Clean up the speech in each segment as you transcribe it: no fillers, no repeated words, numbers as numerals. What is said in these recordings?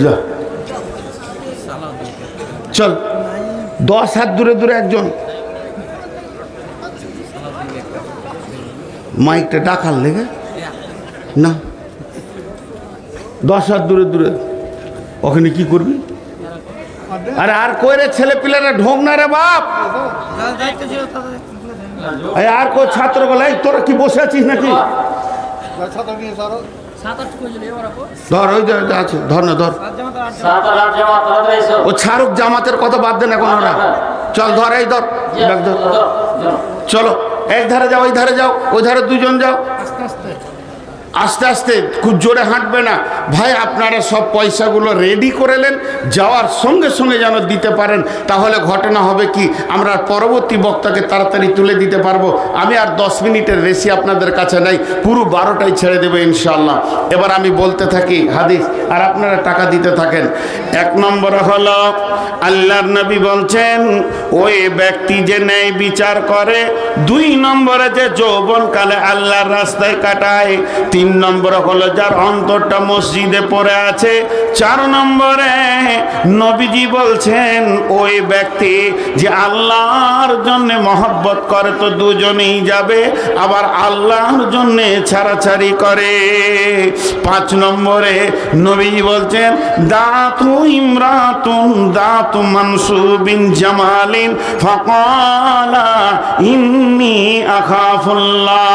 যা চল 10 হাত দূরে দূরে একজন মাইকটা ডাকার লেগে না 10 হাত দূরে দূরে ওখানে কি করবি? আরে আর কই রে ছেলে পিলেরা ঢোক না রে বাপ। আর কো ছাত্র বলে তোরা কি বসে আছিস নাকি? ধর ওই আছে ধর না ধর ও ছাড়ুক জামাতের কথা বাদ দেন এখন ওরা চল ধর এই ধর চলো এক ধারে যাও ওই ধারে যাও ওই ধারে দুজন যাও আস্তে আস্তে খুব জোরে হাঁটবে না ভাই। আপনারা সব পয়সাগুলো রেডি করে নেন, যাওয়ার সঙ্গে সঙ্গে যেন দিতে পারেন, তাহলে ঘটনা হবে কি আমরা পরবর্তী বক্তাকে তাড়াতাড়ি তুলে দিতে পারবো। আমি আর 10 মিনিটের বেশি আপনাদের কাছে নাই, পুরো 12টায় ছেড়ে দেবে ইনশাআল্লাহ। এবার আমি বলতে থাকি হাদিস আর আপনারা টাকা দিতে থাকেন। 1 নম্বর হলো আল্লাহর নবী বলছেন ওই ব্যক্তি যে ন্যায় বিচার করে, 2 নম্বরে যে যৌবনকালে আল্লাহর রাস্তায় কাটায়, 3 নম্বর হলো যার অন্তরটা মসজিদে পড়ে আছে, 4 নম্বরে নবীজি বলছেন ওই ব্যক্তি যে আল্লাহর জন্য মহব্বত করে তো দুজনেই যাবে, আবার আল্লাহর জন্য ছাড়াছাড়ি করে। 5 নম্বরে নবীজি বলছেন দাতু ইমরাতুন দাতু মানসুবিন জামালিন ফাকালা ইন্নী আখাফুল্লাহ।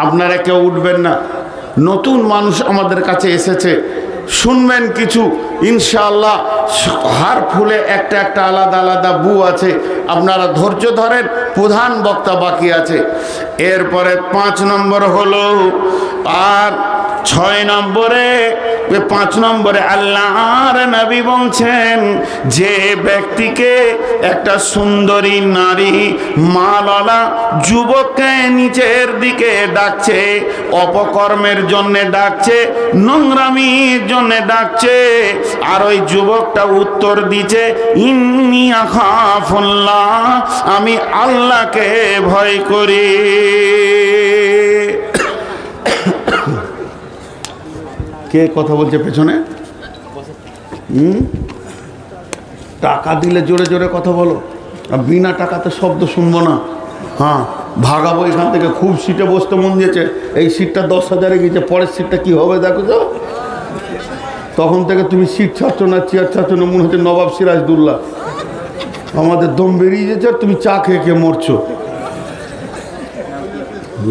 আপনারা কেউ উঠবেন না, নতুন মানুষ আমাদের কাছে এসেছে, শুনবেন কিছু ইনশাআল্লাহ। হার ফুলে একটা একটা আলাদা আলাদা বু আছে, আপনারা ধৈর্য ধরেন, প্রধান বক্তা বাকি আছে। এরপরে 5 নম্বর হলো আর 6 নম্বরে 5 নম্বরে আল্লাহর নবী বলছেন যে ব্যক্তিকে একটা সুন্দরী নারী মালালা যুবককে নিচের দিকে ডাকছে, অপকর্মের জন্য ডাকছে, নোংরামির জন্য ডাকছে, আর ওই যুবকটা উত্তর দিচ্ছে ইন্নী আখাফুল্লাহ, আমি আল্লাহকে ভয় করি। কে কথা বলছে পেছনে? টাকা দিলে জোরে জোরে কথা বলো, আর বিনা টাকাতে শব্দ শুনবো না। হ্যাঁ ভাগাবো এখান থেকে। খুব সিটে বসতে মন দিয়েছে, এই সিটটা 10,000-এ গিয়েছে, পরের সিটটা কি হবে দেখো তো। তখন থেকে তুমি সিট ছাড়ছ না, চেয়ার ছাড়ছ না, মনে হচ্ছে নবাব সিরাজদৌল্লা। আমাদের দম বেরিয়ে যেছে, তুমি চা খেয়ে খেয়ে মরছো।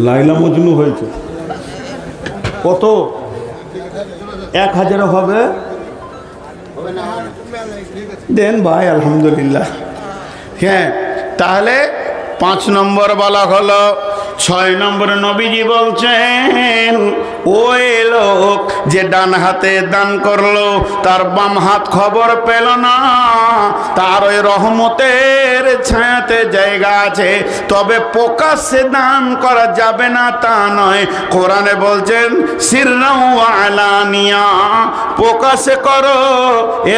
লাইলা মজনু হয়েছে। কত? 1000 হবে? দেন ভাই আলহামদুলিল্লাহ। হ্যাঁ তাহলে 5 নম্বর বলা হলো। 6 নম্বরে নবীজি বলছেন ওই লোক যে ডান হাতে দান করলো তার বাম হাত খবর পেল না, তার ওই রহমতের ছায়াতে জায়গা আছে, তবে প্রকাশ্যে দান করা যাবে না তা নয়। কোরআনে বলছেন সিররাও ওয়া আলানিয়া, প্রকাশ্যে করো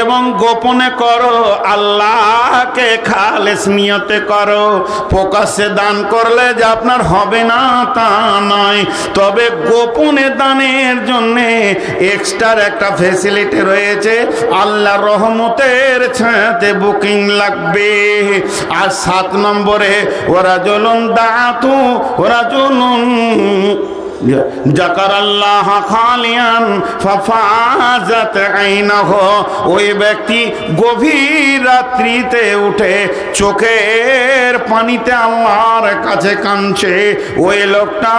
এবং গোপনে করো, আল্লাহকে খালেস নিয়তে করো। প্রকাশ্যে দান করলে যে আপনার হবে না তা নয়, তবে গোপনে দানের জন্য এক্সট্রা একটা ফ্যাসিলিটি রয়েছে, আল্লাহর রহমতের ছায়াতে বুকিং লাগবে। আর 7 নম্বরে ওরাজুলুন দাতু ওরাজুলুন জাকারাল্লাহ খালিয়ান ফাফাজাত আইনাহু, ওই ব্যক্তি গভীর রাত্রিতে উঠে চোখের পানিতে আল্লাহর কাছে কাঁদছে, ওই লোকটা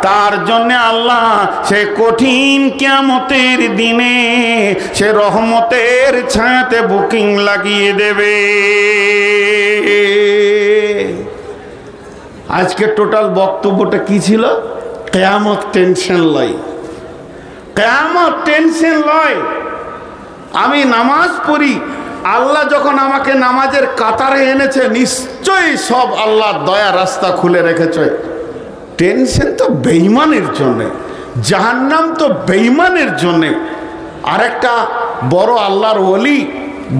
তার জন্য আল্লাহ সে কঠিন কিয়ামতের দিনে সে রহমতের ছায়াতে বুকিং লাগিয়ে দেবে। আজকে টোটাল বক্তব্যটা কি ছিল? কিয়ামত টেনশন লয়, কিয়ামত টেনশন লয়। আমি নামাজ পড়ি, আল্লাহ যখন আমাকে নামাজের কাতারে এনেছে নিশ্চয়ই সব আল্লাহর দয়া রাস্তা খুলে রেখেছে। টেনশন তো বেঈমানের জন্যে, জাহান্নাম তো বেঈমানের জন্যে। আরেকটা বড় আল্লাহর ওলি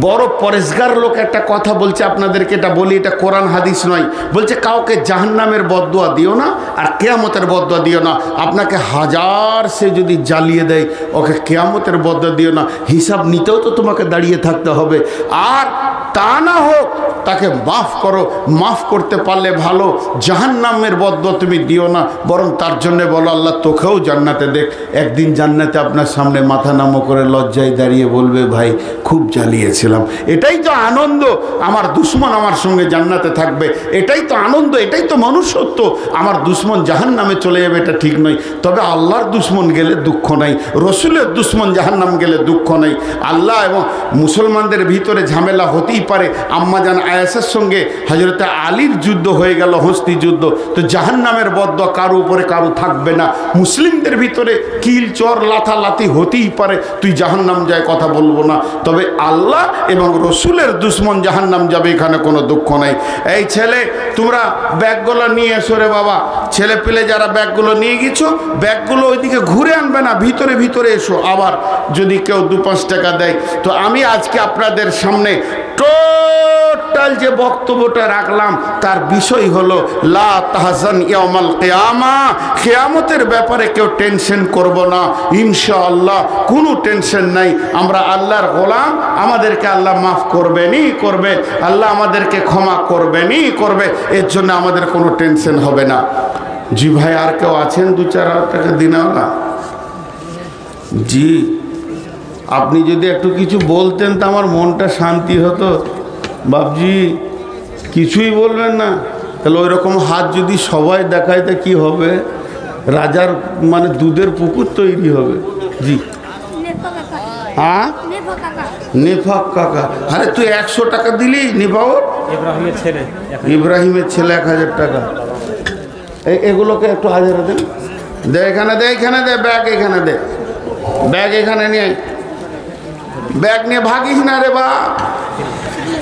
বড় পরেশগার লোক একটা কথা বলছে, আপনাদেরকে এটা বলি, এটা কোরআন হাদিস নয়। বলছে কাউকে জাহান্নামের বদদুয়া দিও না আর কিয়ামতের বদদুয়া দিও না। আপনাকে হাজার সে যদি জ্বালিয়ে দেয়, ওকে কিয়ামতের বদদুয়া দিও না। হিসাব নিতেও তো তোমাকে দাঁড়িয়ে থাকতে হবে। আর তা না হোক তাকে মাফ করো, মাফ করতে পারলে ভালো। জাহান্নামের বদদুয়া তুমি দিও না, বরং তার জন্য বলো আল্লাহ তোকেও জান্নাতে দেখ। একদিন জান্নাতে আপনার সামনে মাথা নামো করে লজ্জায় দাঁড়িয়ে বলবে ভাই খুব জ্বালিয়েছিলাম। এটাই তো আনন্দ, আমার দুশ্মন আমার সঙ্গে জান্নাতে থাকবে। এটাই তো আনন্দ, এটাই তো মনুষ্যত্ব। আমার দুশ্মন জাহান্নামে চলে যাবে এটা ঠিক নয়। তবে আল্লাহর দুশ্মন গেলে দুঃখ নাই, রসুলের দুশ্মন জাহান্নাম গেলে দুঃখ নাই। আল্লাহ এবং মুসলমানদের ভিতরে ঝামেলা হতেই পারে। আম্মাজান আয়েশার সঙ্গে হযরতে আলীর যুদ্ধ হয়ে গেল, হস্তি যুদ্ধ। তো জাহান্নামের বদদুয়া কারো উপরে কারো থাকবে না। মুসলিমদের ভিতরে কিল চর লাথালাথি হতেই পারে, তুই জাহান্নাম যায় কথা বলবো না। তবে আল্লাহ এবং রসুলের দুশ্মন জাহান্নাম যাবে, এখানে কোনো দুঃখ নাই। এই ছেলে তোমরা ব্যাগগুলো নিয়ে এসো রে বাবা। ছেলে পেলে যারা ব্যাগগুলো নিয়ে গেছো, ব্যাগগুলো ওইদিকে ঘুরে আনবে না, ভিতরে ভিতরে এসো। আবার যদি কেউ 2-5 টাকা দেয়। তো আমি আজকে আপনাদের সামনে টোটাল যে বক্তব্যটা রাখলাম তার বিষয় হলো লা তাহজান ইয়াউমাল কিয়ামা। কিয়ামতের ব্যাপারে কেউ টেনশন করব না ইনশাআল্লাহ, কোনো টেনশন নাই। আমরা আল্লাহর গোলাম, আমাদেরকে আল্লাহ মাফ করবেনই করবে, আল্লাহ আমাদেরকে ক্ষমা করবেনই করবে। এর জন্য আমাদের কোনো টেনশন হবে না। জি ভাই, আর কেউ আছেন 2-4 টাকা দিনওয়ালা? জি, আপনি যদি একটু কিছু বলতেন তো আমার মনটা শান্তি হতো। বাপজি কিছুই বলবেন না, তাহলে ওই রকম হাত যদি সবাই দেখায় তা কি হবে? রাজার মানে দুধের পুকুর তৈরি হবে। জি হ্যাঁ, নেফাক কাকা। আরে তুই 100 টাকা দিলি নেফাওর? ইব্রাহিমের ছেলে 1000 টাকা। এগুলোকে একটু হাজারে দেন। দে এখানে দে, এখানে দে, ব্যাগ এখানে দে, ব্যাগ এখানে নিয়ে, ব্যাগ নিয়ে ভাগিস না রে বা।